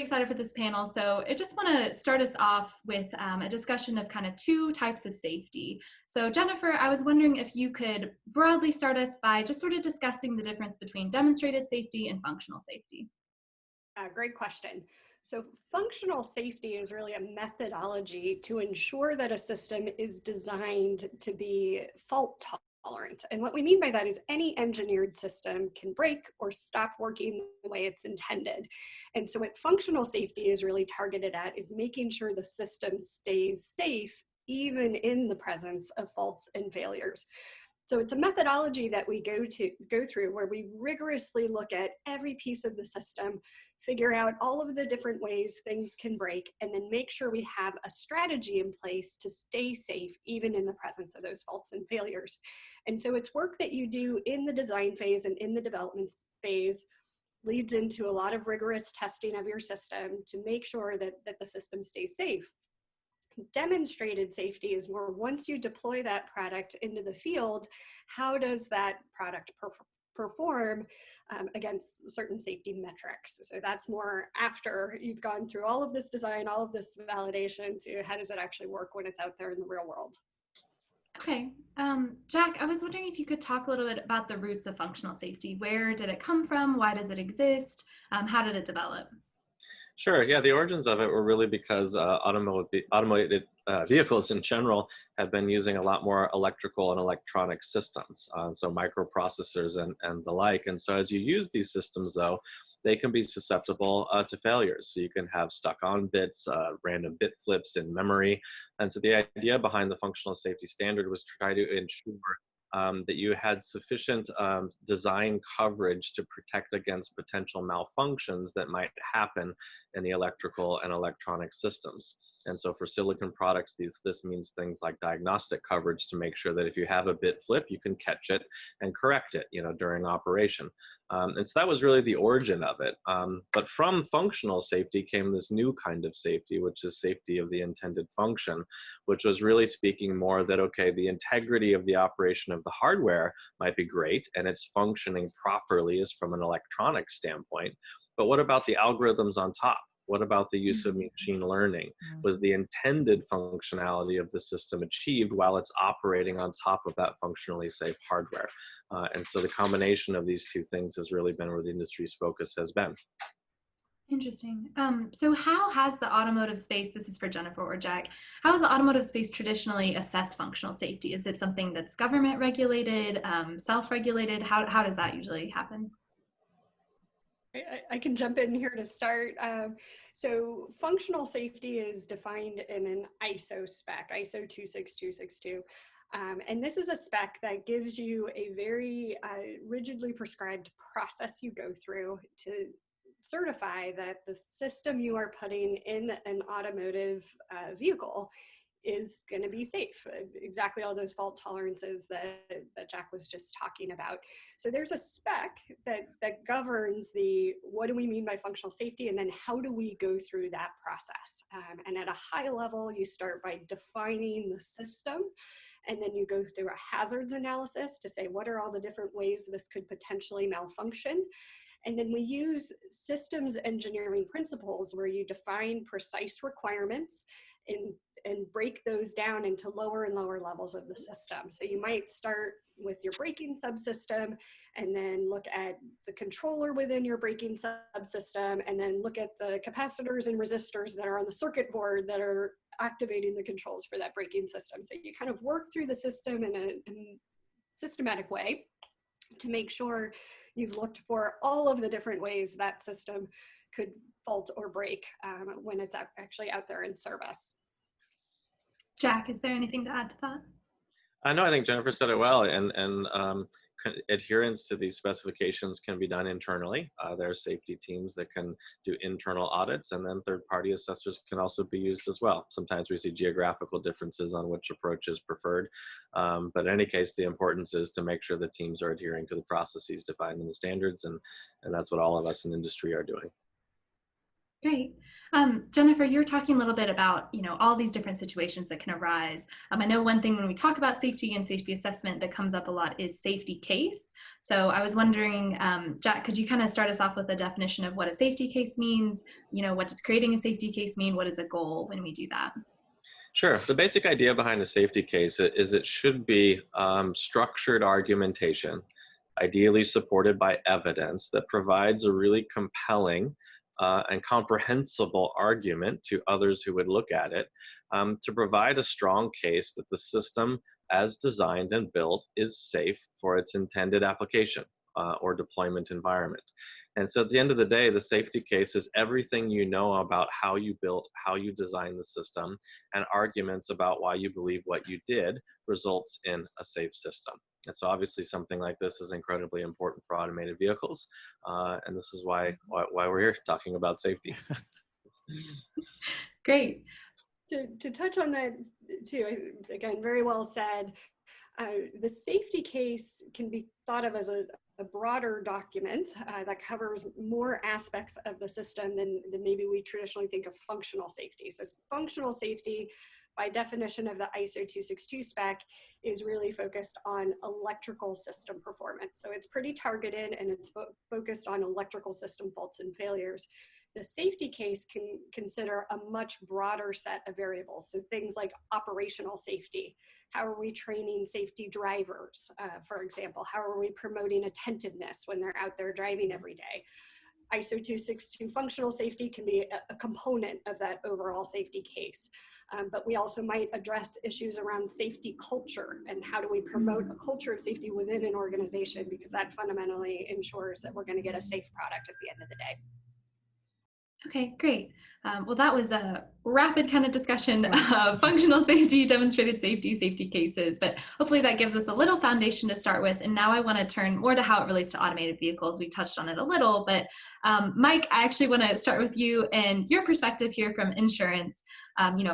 excited for this panel. So I just want to start us off with a discussion of kind of two types of safety. So Jennifer, I was wondering if you could broadly start us by just sort of discussing the difference between demonstrated safety and functional safety. Great question. So functional safety is really a methodology to ensure that a system is designed to be fault tolerant. And what we mean by that is any engineered system can break or stop working the way it's intended. And so what functional safety is really targeted at is making sure the system stays safe even in the presence of faults and failures. So it's a methodology that we go through where we rigorously look at every piece of the system, figure out all of the different ways things can break, and then make sure we have a strategy in place to stay safe even in the presence of those faults and failures. And so it's work that you do in the design phase and in the development phase, leads into a lot of rigorous testing of your system to make sure that the system stays safe. Demonstrated safety is more once you deploy that product into the field, how does that product perform against certain safety metrics? So that's more after you've gone through all of this design, all of this validation, to how does it actually work when it's out there in the real world. Okay, Jack, I was wondering if you could talk a little bit about the roots of functional safety. Where did it come from? Why does it exist? How did it develop? Sure. Yeah, the origins of it were really because automated vehicles in general have been using a lot more electrical and electronic systems, so microprocessors and the like. And so as you use these systems, though, they can be susceptible to failures. So you can have stuck-on bits, random bit flips in memory. And so the idea behind the functional safety standard was to try to ensure that you had sufficient design coverage to protect against potential malfunctions that might happen in the electrical and electronic systems. And so for silicon products, this means things like diagnostic coverage to make sure that if you have a bit flip, you can catch it and correct it, during operation. And so that was really the origin of it. But from functional safety came this new kind of safety, which is safety of the intended function, which was really speaking more that, okay, the integrity of the operation of the hardware might be great and it's functioning properly as from an electronic standpoint. But what about the algorithms on top? What about the use of machine learning? Was the intended functionality of the system achieved while it's operating on top of that functionally safe hardware? And so the combination of these two things has really been where the industry's focus has been. Interesting. So how has the automotive space, this is for Jennifer or Jack, how has the automotive space traditionally assessed functional safety? Is it something that's government regulated, self-regulated? How does that usually happen? I can jump in here to start. So functional safety is defined in an ISO spec, ISO 26262. And this is a spec that gives you a very rigidly prescribed process you go through to certify that the system you are putting in an automotive vehicle is going to be safe. Exactly all those fault tolerances that Jack was just talking about. So there's a spec that governs what do we mean by functional safety, and then how do we go through that process. And at a high level, you start by defining the system, and then you go through a hazards analysis to say what are all the different ways this could potentially malfunction. And then we use systems engineering principles where you define precise requirements and break those down into lower and lower levels of the system. So you might start with your braking subsystem and then look at the controller within your braking subsystem and then look at the capacitors and resistors that are on the circuit board that are activating the controls for that braking system. So you kind of work through the system in a systematic way to make sure you've looked for all of the different ways that system could fault or break when it's actually out there in service. Jack, is there anything to add to that? No, I think Jennifer said it well, and adherence to these specifications can be done internally. There are safety teams that can do internal audits, and then third-party assessors can also be used as well. Sometimes we see geographical differences on which approach is preferred, but in any case, the importance is to make sure the teams are adhering to the processes defined in the standards, and that's what all of us in the industry are doing. Great. Jennifer, you were talking a little bit about, all these different situations that can arise. I know one thing when we talk about safety and safety assessment that comes up a lot is safety case. So I was wondering, Jack, could you kind of start us off with a definition of what a safety case means? What does creating a safety case mean? What is a goal when we do that? Sure. The basic idea behind a safety case is it should be structured argumentation, ideally supported by evidence that provides a really compelling and comprehensible argument to others who would look at it, to provide a strong case that the system as designed and built is safe for its intended application or deployment environment. And so at the end of the day, the safety case is everything you know about how you built, how you designed the system, and arguments about why you believe what you did results in a safe system. And so obviously something like this is incredibly important for automated vehicles. And this is why we're here talking about safety. Great. To touch on that too, again, very well said. The safety case can be thought of as a broader document that covers more aspects of the system than maybe we traditionally think of functional safety. So functional safety, by definition of the ISO 262 spec, is really focused on electrical system performance. So it's pretty targeted and it's focused on electrical system faults and failures. The safety case can consider a much broader set of variables. So things like operational safety. How are we training safety drivers, for example? How are we promoting attentiveness when they're out there driving every day? ISO 262 functional safety can be a component of that overall safety case. But we also might address issues around safety culture and how do we promote a culture of safety within an organization, because that fundamentally ensures that we're going to get a safe product at the end of the day. Okay, great. Well, that was a rapid kind of discussion of functional safety, demonstrated safety, safety cases, but hopefully that gives us a little foundation to start with. And now I want to turn more to how it relates to automated vehicles. We touched on it a little, but Mike, I actually want to start with you and your perspective here from insurance.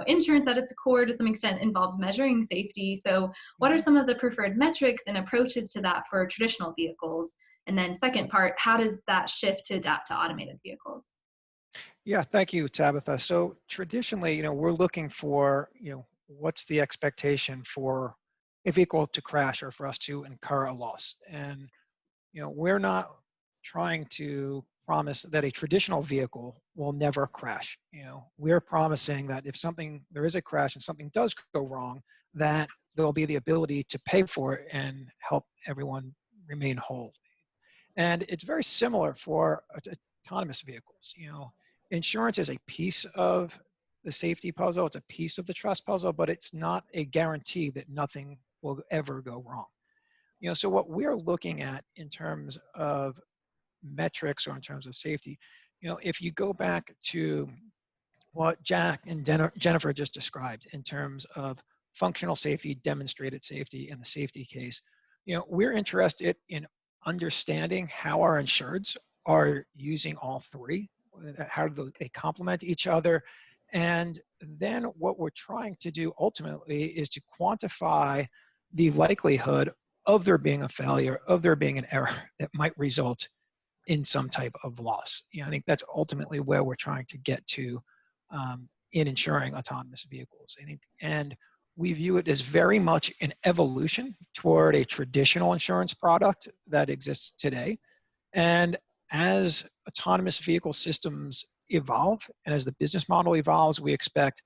Insurance at its core to some extent involves measuring safety. So what are some of the preferred metrics and approaches to that for traditional vehicles? And then second part, how does that shift to adapt to automated vehicles? Yeah, thank you, Tabitha. So traditionally, we're looking for, what's the expectation for a vehicle to crash or for us to incur a loss. And, we're not trying to promise that a traditional vehicle will never crash. We're promising that if there is a crash and something does go wrong, that there'll be the ability to pay for it and help everyone remain whole. And it's very similar for autonomous vehicles. Insurance is a piece of the safety puzzle. It's a piece of the trust puzzle, but it's not a guarantee that nothing will ever go wrong. So what we're looking at in terms of metrics or in terms of safety, if you go back to what Jack and Jennifer just described in terms of functional safety, demonstrated safety, and the safety case, we're interested in understanding how our insureds are using all three. How do they complement each other? And then what we're trying to do ultimately is to quantify the likelihood of there being a failure, of there being an error that might result in some type of loss. I think that's ultimately where we're trying to get to in insuring autonomous vehicles. And we view it as very much an evolution toward a traditional insurance product that exists today. And as autonomous vehicle systems evolve and as the business model evolves, we expect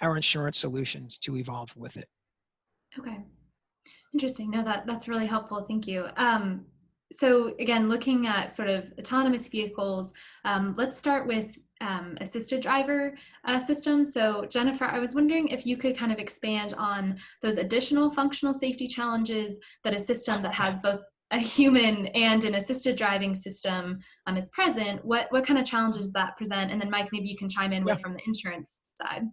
our insurance solutions to evolve with it. Okay, interesting. No, that's really helpful. Thank you. So again, looking at sort of autonomous vehicles, let's start with assisted driver systems. So Jennifer, I was wondering if you could kind of expand on those additional functional safety challenges that a system that has both a human and an assisted driving system is present. What kind of challenges does that present? And then Mike, maybe you can chime in with from the insurance side.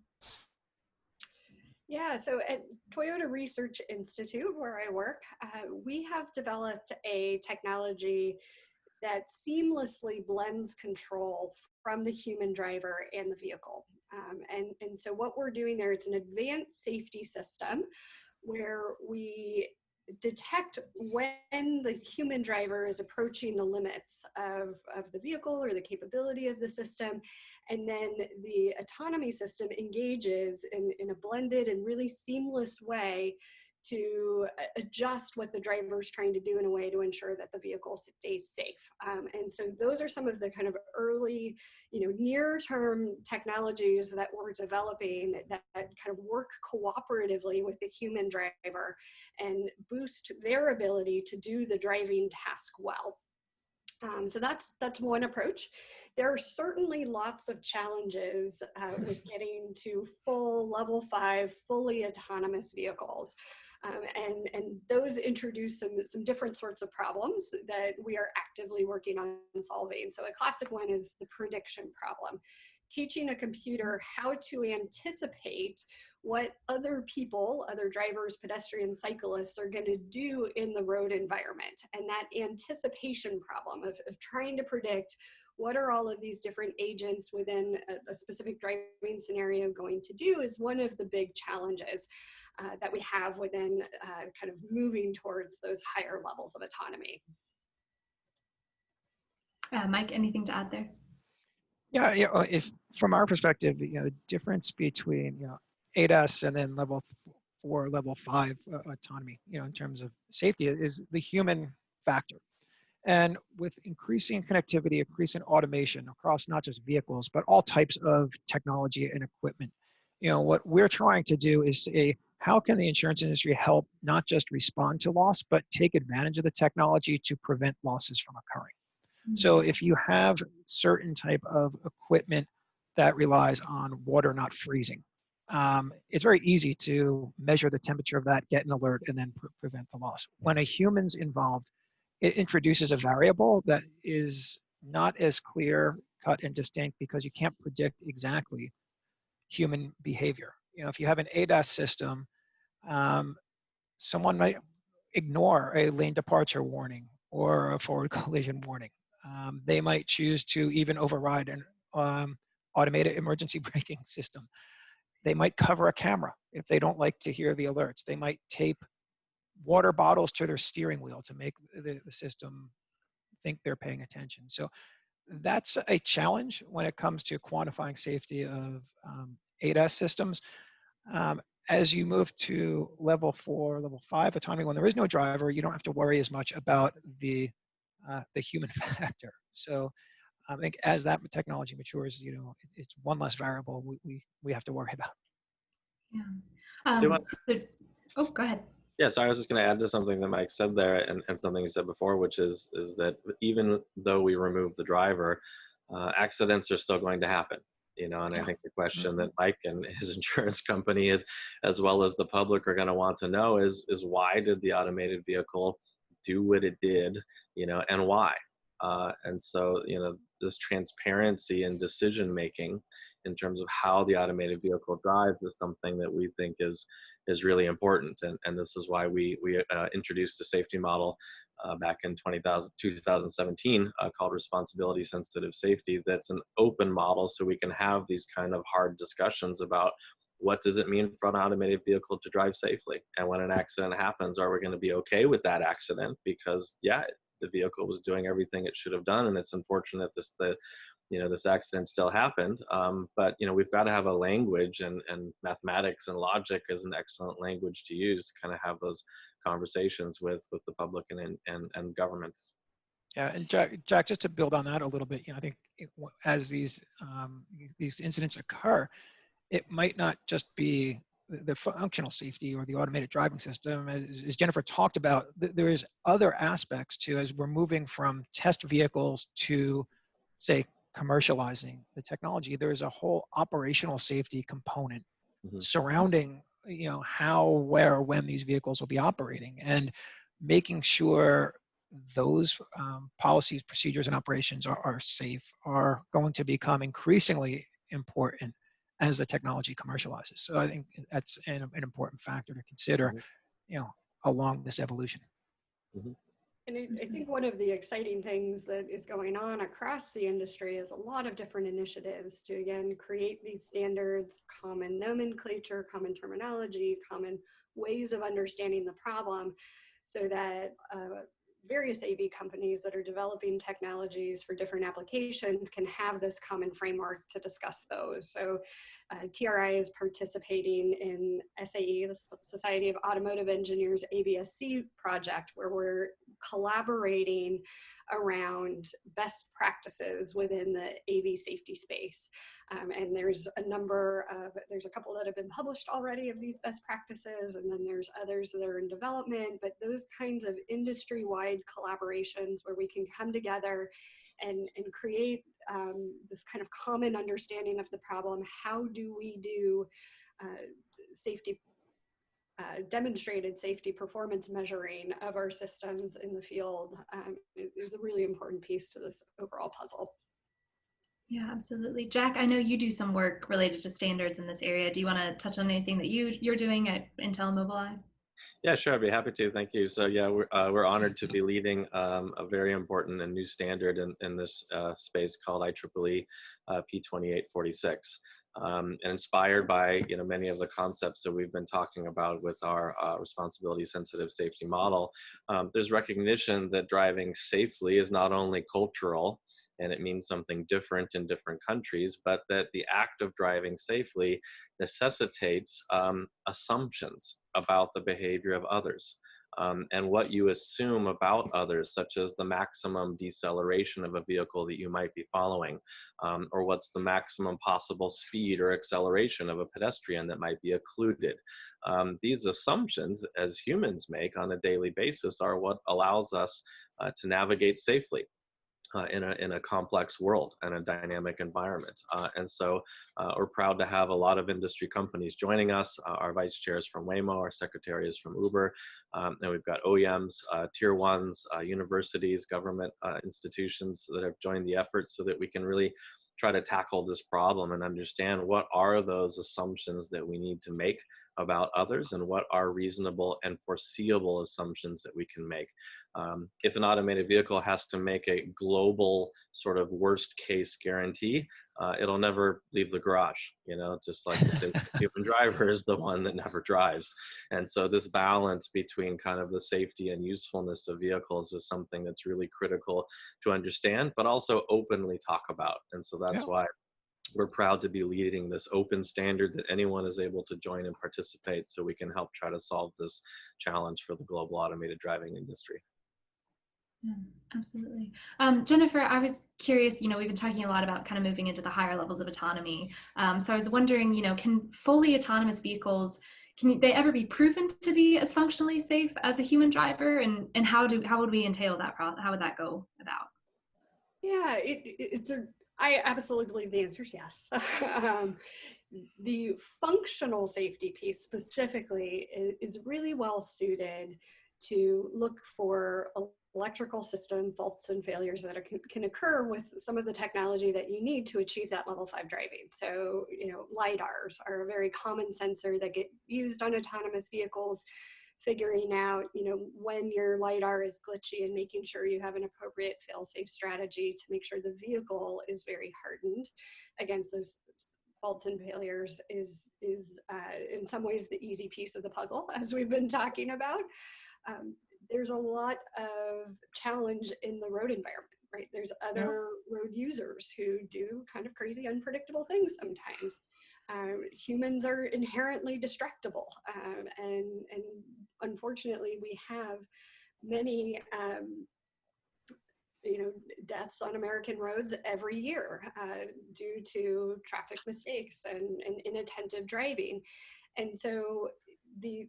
Yeah, so at Toyota Research Institute, where I work, we have developed a technology that seamlessly blends control from the human driver and the vehicle. And so what we're doing there, it's an advanced safety system where we detect when the human driver is approaching the limits of the vehicle or the capability of the system. And then the autonomy system engages in a blended and really seamless way to adjust what the driver is trying to do in a way to ensure that the vehicle stays safe. And so those are some of the kind of early, near-term technologies that we're developing that kind of work cooperatively with the human driver and boost their ability to do the driving task well. So that's one approach. There are certainly lots of challenges with getting to full level 5, fully autonomous vehicles. And those introduce some different sorts of problems that we are actively working on solving. So a classic one is the prediction problem. Teaching a computer how to anticipate what other people, other drivers, pedestrians, cyclists are going to do in the road environment. And that anticipation problem of trying to predict what are all of these different agents within a specific driving scenario going to do is one of the big challenges that we have within kind of moving towards those higher levels of autonomy. Mike, anything to add there? Yeah, if from our perspective, the difference between ADAS and then level 4, level 5 autonomy, in terms of safety, is the human factor. And with increasing connectivity, increasing automation across not just vehicles, but all types of technology and equipment, what we're trying to do is say, how can the insurance industry help not just respond to loss, but take advantage of the technology to prevent losses from occurring? So if you have certain type of equipment that relies on water not freezing, it's very easy to measure the temperature of that, get an alert, and then prevent the loss. When a human's involved, it introduces a variable that is not as clear, cut, and distinct because you can't predict exactly human behavior. If you have an ADAS system, someone might ignore a lane departure warning or a forward collision warning. They might choose to even override an automated emergency braking system. They might cover a camera if they don't like to hear the alerts. They might tape water bottles to their steering wheel to make the system think they're paying attention. So that's a challenge when it comes to quantifying safety of ADAS systems. As you move to level 4, level 5 autonomy, when there is no driver, you don't have to worry as much about the human factor. So I think as that technology matures, it's one less variable we have to worry about. Yeah. Go ahead. Yeah, so I was just going to add to something that Mike said there, and something you said before, which is that even though we remove the driver, accidents are still going to happen. And I think the question that Mike and his insurance company is, as well as the public, are going to want to know is why did the automated vehicle do what it did, and why? And so, this transparency and decision making in terms of how the automated vehicle drives is something that we think is really important. And this is why we introduced a safety model back in 2017 called responsibility sensitive safety. That's an open model, so we can have these kind of hard discussions about what does it mean for an automated vehicle to drive safely, and when an accident happens, are we going to be okay with that accident? Because the vehicle was doing everything it should have done, and it's unfortunate this accident still happened. But we've got to have a language, and mathematics and logic is an excellent language to use to kind of have those conversations with the public and governments. Yeah, and Jack, just to build on that a little bit, I think as these incidents occur, it might not just be the functional safety or the automated driving system. As Jennifer talked about, there is other aspects to, as we're moving from test vehicles to, say, commercializing the technology, there's a whole operational safety component surrounding, how, where, when these vehicles will be operating, and making sure those policies, procedures, and operations are safe are going to become increasingly important as the technology commercializes. So I think that's an important factor to consider, along this evolution. And I think one of the exciting things that is going on across the industry is a lot of different initiatives to, again, create these standards, common nomenclature, common terminology, common ways of understanding the problem, so that various AV companies that are developing technologies for different applications can have this common framework to discuss those. So TRI is participating in SAE, the Society of Automotive Engineers ABSC project, where we're collaborating around best practices within the AV safety space. And there's a couple that have been published already of these best practices, and then there's others that are in development, but those kinds of industry-wide collaborations where we can come together and create this kind of common understanding of the problem. How do we do safety, demonstrated safety performance measuring of our systems in the field is a really important piece to this overall puzzle. Yeah, absolutely. Jack, I know you do some work related to standards in this area. Do you want to touch on anything that you're doing at Intel and Mobileye? Yeah, sure. I'd be happy to. Thank you. So yeah, we're honored to be leading a very important and new standard in this space called IEEE P2846. And inspired by many of the concepts that we've been talking about with our responsibility sensitive safety model, there's recognition that driving safely is not only cultural, and it means something different in different countries, but that the act of driving safely necessitates assumptions about the behavior of others. And what you assume about others, such as the maximum deceleration of a vehicle that you might be following, or what's the maximum possible speed or acceleration of a pedestrian that might be occluded. These assumptions, as humans make on a daily basis, are what allows us to navigate safely in a complex world and a dynamic environment. And so we're proud to have a lot of industry companies joining us. Our vice chair is from Waymo, our secretary is from Uber, and we've got OEMs, tier ones, universities, government institutions that have joined the effort so that we can really try to tackle this problem and understand what are those assumptions that we need to make about others and what are reasonable and foreseeable assumptions that we can make. If an automated vehicle has to make a global sort of worst case guarantee, it'll never leave the garage, just like the human driver is the one that never drives. And so this balance between kind of the safety and usefulness of vehicles is something that's really critical to understand, but also openly talk about. And so that's why we're proud to be leading this open standard that anyone is able to join and participate so we can help try to solve this challenge for the global automated driving industry. Yeah, absolutely. Jennifer, I was curious, we've been talking a lot about kind of moving into the higher levels of autonomy. So I was wondering, can fully autonomous vehicles, can they ever be proven to be as functionally safe as a human driver? And how would we entail that? How would that go about? Yeah, I absolutely believe the answer is yes. The functional safety piece specifically is really well suited to look for electrical system faults and failures that can occur with some of the technology that you need to achieve that level 5 driving. So, LiDARs are a very common sensor that get used on autonomous vehicles, figuring out, when your LiDAR is glitchy and making sure you have an appropriate fail-safe strategy to make sure the vehicle is very hardened against those faults and failures is in some ways the easy piece of the puzzle, as we've been talking about. There's a lot of challenge in the road environment, right? There's other road users who do kind of crazy, unpredictable things sometimes. Humans are inherently distractible, and unfortunately we have many deaths on American roads every year due to traffic mistakes and inattentive driving. And so the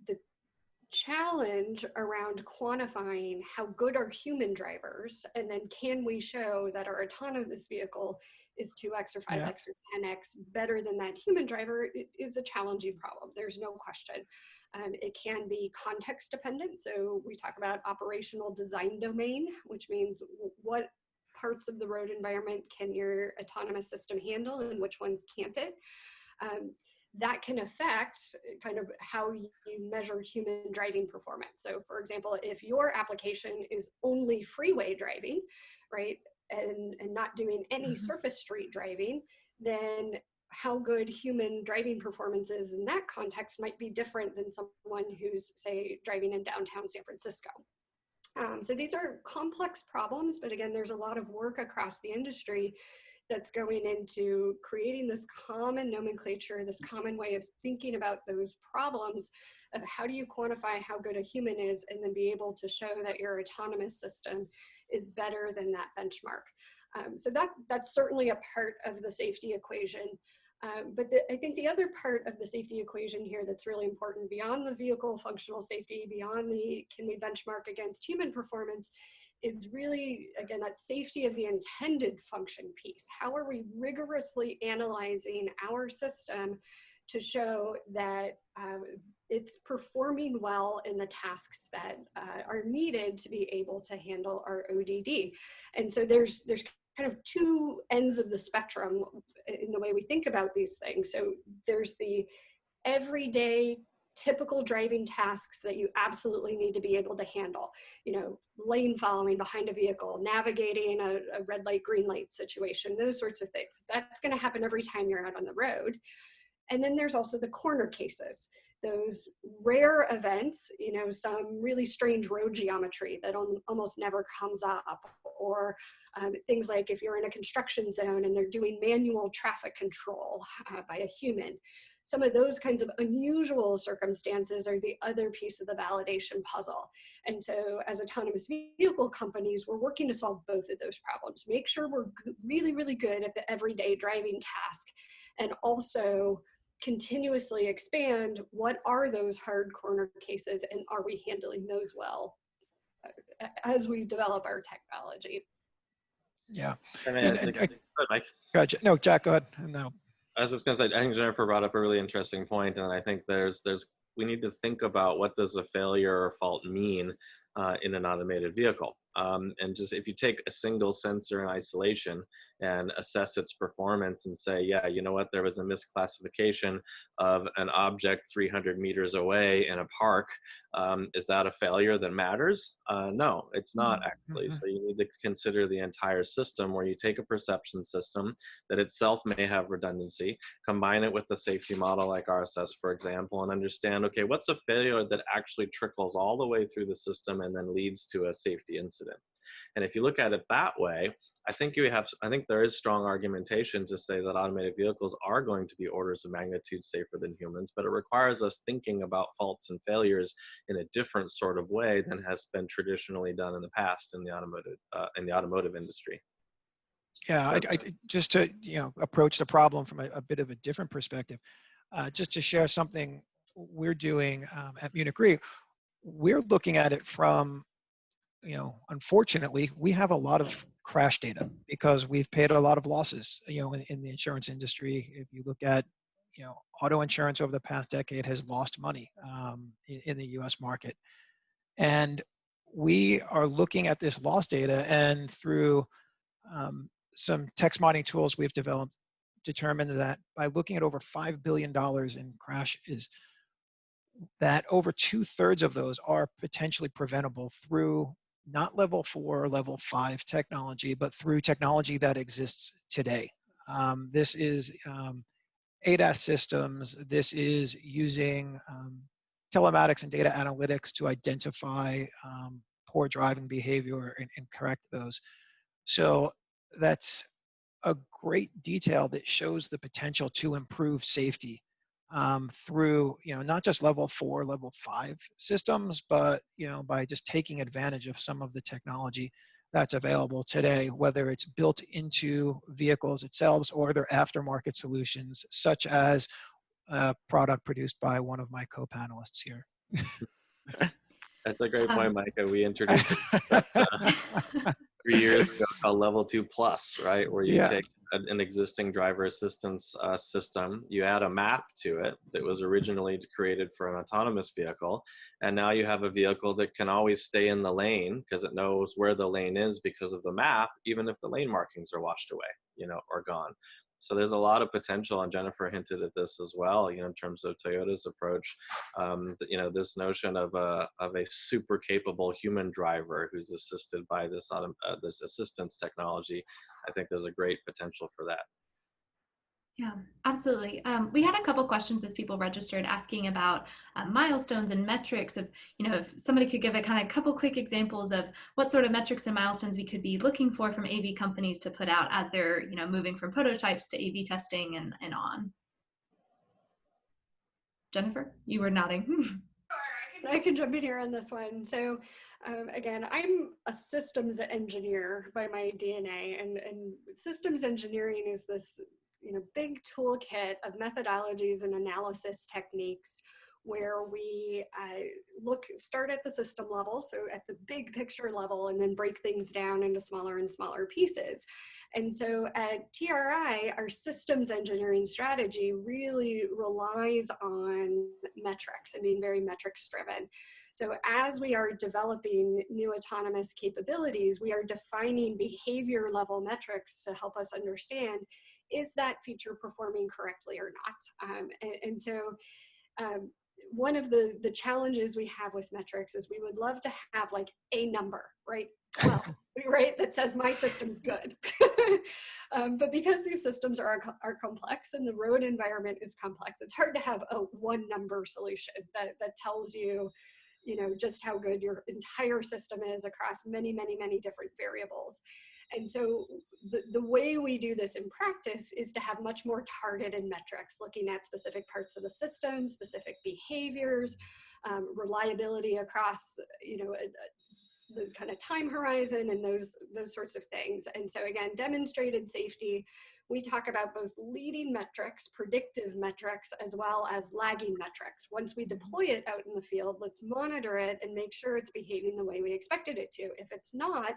challenge around quantifying how good are human drivers, and then can we show that our autonomous vehicle is 2x or 5x or 10x better than that human driver is a challenging problem. There's no question. It can be context dependent. So we talk about operational design domain, which means what parts of the road environment can your autonomous system handle and which ones can't it. That can affect kind of how you measure human driving performance. So for example, if your application is only freeway driving, right, and not doing any surface street driving, then how good human driving performance is in that context might be different than someone who's, say, driving in downtown San Francisco. So these are complex problems, but again, there's a lot of work across the industry that's going into creating this common nomenclature, this common way of thinking about those problems of how do you quantify how good a human is, and then be able to show that your autonomous system is better than that benchmark. So that's certainly a part of the safety equation. But I think the other part of the safety equation here that's really important, beyond the vehicle functional safety, beyond the can we benchmark against human performance, is really, again, that safety of the intended function piece. How are we rigorously analyzing our system to show that it's performing well in the tasks that are needed to be able to handle our ODD? And so there's kind of two ends of the spectrum in the way we think about these things. So there's the everyday typical driving tasks that you absolutely need to be able to handle, you know, lane following behind a vehicle, navigating a red light, green light situation, those sorts of things. That's going to happen every time you're out on the road. And then there's also the corner cases, those rare events, you know, some really strange road geometry that almost never comes up, or things like if you're in a construction zone and they're doing manual traffic control by a human. Some of those kinds of unusual circumstances are the other piece of the validation puzzle. And so as autonomous vehicle companies, we're working to solve both of those problems, make sure we're really, really good at the everyday driving task, and also continuously expand what are those hard corner cases, and are we handling those well as we develop our technology. Yeah. Mike. No, Jack, go ahead. No. I was just going to say, I think Jennifer brought up a really interesting point, and I think we need to think about what does a failure or fault mean in an automated vehicle. And just if you take a single sensor in isolation and assess its performance and say, yeah, you know what, there was a misclassification of an object 300 meters away in a park, is that a failure that matters? No, it's not actually. So you need to consider the entire system, where you take a perception system that itself may have redundancy, combine it with a safety model like RSS, for example, and understand, okay, what's a failure that actually trickles all the way through the system and then leads to a safety incident? And if you look at it that way, I think there is strong argumentation to say that automated vehicles are going to be orders of magnitude safer than humans, but it requires us thinking about faults and failures in a different sort of way than has been traditionally done in the past in the automotive industry. Yeah, I just to approach the problem from a bit of a different perspective, just to share something we're doing at Munich Re. We're looking at it from, unfortunately, we have a lot of crash data because we've paid a lot of losses, in the insurance industry. If you look at, auto insurance over the past decade has lost money in the US market. And we are looking at this loss data, and through some text mining tools we've developed, determined that by looking at over $5 billion in crashes, that over 2/3 of those are potentially preventable through not level 4 or level 5 technology, but through technology that exists today. This is ADAS systems. This is using telematics and data analytics to identify poor driving behavior and correct those. So that's a great detail that shows the potential to improve safety through, not just level 4, level 5 systems, but, by just taking advantage of some of the technology that's available today, whether it's built into vehicles itself or their aftermarket solutions, such as a product produced by one of my co-panelists here. That's a great point, Micah. We introduced it 3 years ago called Level 2 Plus, right? Where you take an existing driver assistance system, you add a map to it that was originally created for an autonomous vehicle, and now you have a vehicle that can always stay in the lane because it knows where the lane is because of the map, even if the lane markings are washed away, or gone. So there's a lot of potential, and Jennifer hinted at this as well, in terms of Toyota's approach. This notion of a super capable human driver who's assisted by this assistance technology. I think there's a great potential for that. Yeah, absolutely. We had a couple questions as people registered asking about milestones and metrics of, if somebody could give a kind of couple quick examples of what sort of metrics and milestones we could be looking for from AV companies to put out as they're, moving from prototypes to AV testing and on. Jennifer, you were nodding. I can jump in here on this one. So again, I'm a systems engineer by my DNA, and systems engineering is this big toolkit of methodologies and analysis techniques where we start at the system level, so at the big picture level, and then break things down into smaller and smaller pieces. And so at TRI, our systems engineering strategy really relies on metrics and being very metrics driven. So as we are developing new autonomous capabilities, we are defining behavior level metrics to help us understand, is that feature performing correctly or not? And so one of the challenges we have with metrics is we would love to have like a number, right? 12, right? That says my system's good. But because these systems are complex and the road environment is complex, it's hard to have a one number solution that tells you, just how good your entire system is across many, many, many different variables. And so the way we do this in practice is to have much more targeted metrics, looking at specific parts of the system, specific behaviors, reliability across, the kind of time horizon and those sorts of things. And so again, demonstrated safety, we talk about both leading metrics, predictive metrics, as well as lagging metrics. Once we deploy it out in the field, let's monitor it and make sure it's behaving the way we expected it to. If it's not,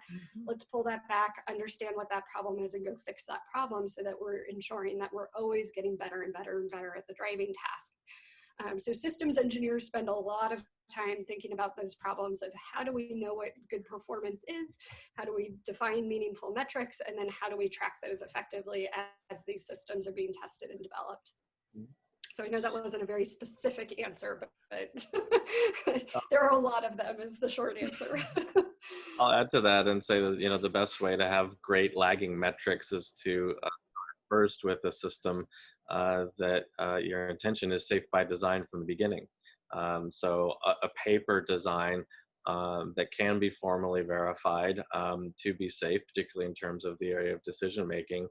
let's pull that back, understand what that problem is, and go fix that problem so that we're ensuring that we're always getting better and better and better at the driving task. So systems engineers spend a lot of time thinking about those problems of how do we know what good performance is, how do we define meaningful metrics, and then how do we track those effectively as these systems are being tested and developed. So I know that wasn't a very specific answer, but there are a lot of them is the short answer. I'll add to that and say that, the best way to have great lagging metrics is to first with a system that your intention is safe by design from the beginning. So a paper design that can be formally verified to be safe, particularly in terms of the area of decision making,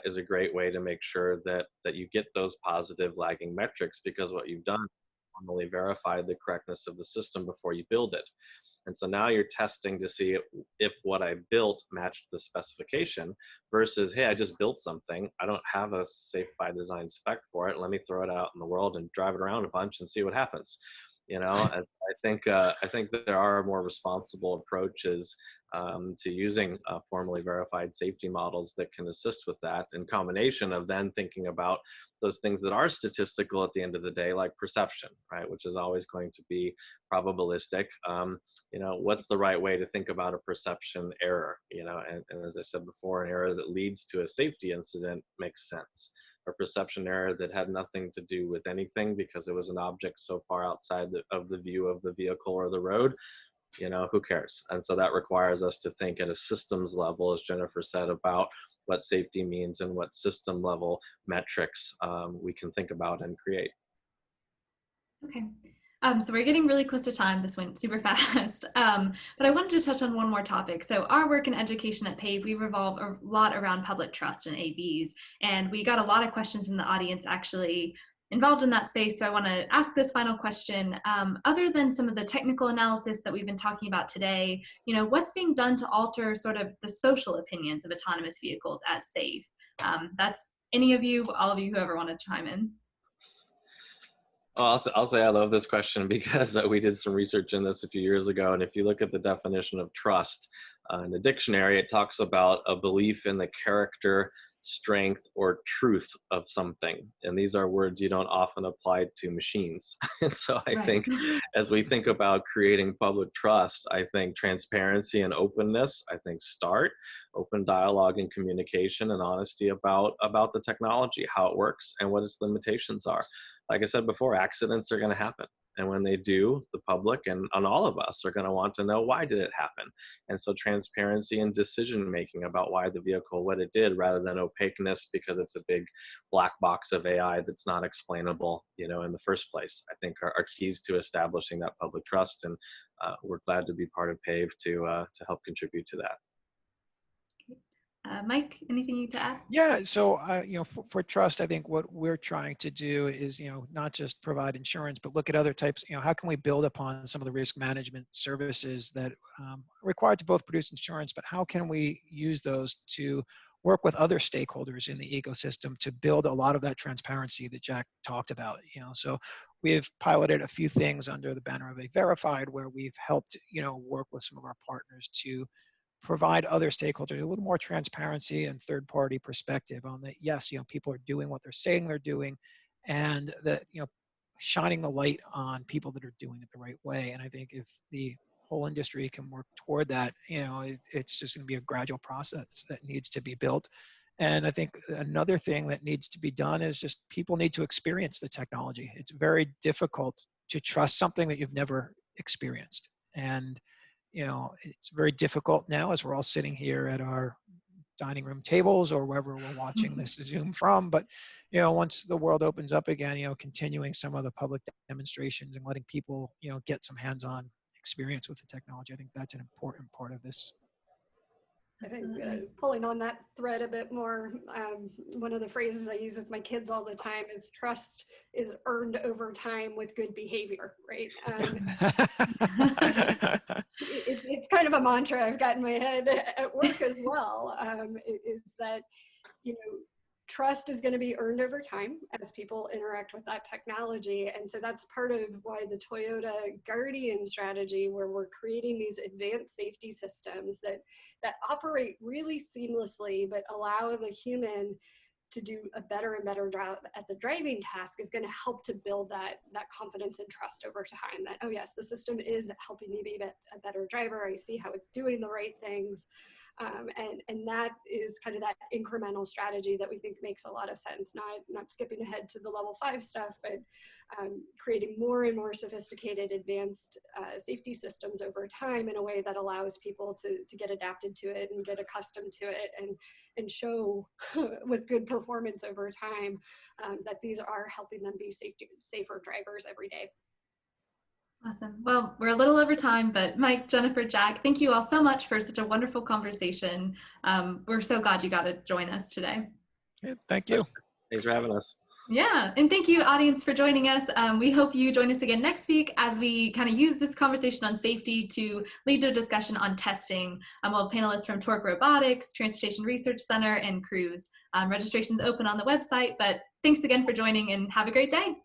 is a great way to make sure that you get those positive lagging metrics, because what you've done is formally verified the correctness of the system before you build it. And so now you're testing to see if what I built matched the specification versus, hey, I just built something. I don't have a safe by design spec for it. Let me throw it out in the world and drive it around a bunch and see what happens. And I think that there are more responsible approaches to using formally verified safety models that can assist with that, in combination of then thinking about those things that are statistical at the end of the day, like perception, right, which is always going to be probabilistic. What's the right way to think about a perception error? And as I said before, an error that leads to a safety incident makes sense. A perception error that had nothing to do with anything because it was an object so far outside of the view of the vehicle or the road, who cares? And so that requires us to think at a systems level, as Jennifer said, about what safety means and what system level metrics we can think about and create. Okay. So we're getting really close to time. This went super fast. But I wanted to touch on one more topic. So our work in education at PAVE, we revolve a lot around public trust and AVs. And we got a lot of questions from the audience actually involved in that space. So I want to ask this final question. Other than some of the technical analysis that we've been talking about today, what's being done to alter sort of the social opinions of autonomous vehicles as safe? That's any of you, all of you, whoever want to chime in. Well, I'll say I love this question because we did some research in this a few years ago. And if you look at the definition of trust in the dictionary, it talks about a belief in the character, strength, or truth of something. And these are words you don't often apply to machines. And so I think as we think about creating public trust, I think transparency and openness, start open dialogue and communication and honesty about the technology, how it works, and what its limitations are. Like I said before, accidents are going to happen. And when they do, the public and all of us are going to want to know, why did it happen? And so transparency and decision making about why the vehicle, what it did, rather than opaqueness because it's a big black box of AI that's not explainable, you know, in the first place, I think are keys to establishing that public trust. And we're glad to be part of PAVE to help contribute to that. Mike, anything to add? Yeah, so you know, for trust, I think what we're trying to do is, you know, not just provide insurance, but look at other types. You know, how can we build upon some of the risk management services that are required to both produce insurance, but how can we use those to work with other stakeholders in the ecosystem to build a lot of that transparency that Jack talked about? You know, so we've piloted a few things under the banner of A Verified, where we've helped, you know, work with some of our partners to provide other stakeholders a little more transparency and third-party perspective on that. Yes, you know, people are doing what they're saying they're doing, and that, you know, shining the light on people that are doing it the right way. And I think if the whole industry can work toward that, you know, it's just going to be a gradual process that needs to be built. And I think another thing that needs to be done is just people need to experience the technology. It's very difficult to trust something that you've never experienced. And you know, it's very difficult now as we're all sitting here at our dining room tables or wherever we're watching this Zoom from. But, you know, once the world opens up again, you know, continuing some of the public demonstrations and letting people, you know, get some hands-on experience with the technology, I think that's an important part of this. I think pulling on that thread a bit more, one of the phrases I use with my kids all the time is trust is earned over time with good behavior, right? It's kind of a mantra I've got in my head at work as well, is that, you know, trust is going to be earned over time as people interact with that technology. And so that's part of why the Toyota Guardian strategy, where we're creating these advanced safety systems that operate really seamlessly, but allow the human to do a better and better job at the driving task, is going to help to build that confidence and trust over time, that, oh yes, the system is helping me be a better driver. I see how it's doing the right things. And that is kind of that incremental strategy that we think makes a lot of sense, not skipping ahead to the level 5 stuff, but creating more and more sophisticated advanced safety systems over time in a way that allows people to get adapted to it and get accustomed to it, and show with good performance over time that these are helping them be safer drivers every day. Awesome. Well, we're a little over time, but Mike, Jennifer, Jack, thank you all so much for such a wonderful conversation. We're so glad you got to join us today. Yeah, thank you. Thanks for having us. Yeah, and thank you, audience, for joining us. We hope you join us again next week as we kind of use this conversation on safety to lead to a discussion on testing. We'll have panelists from Torque Robotics, Transportation Research Center, and Cruise. Registration's open on the website, but thanks again for joining and have a great day.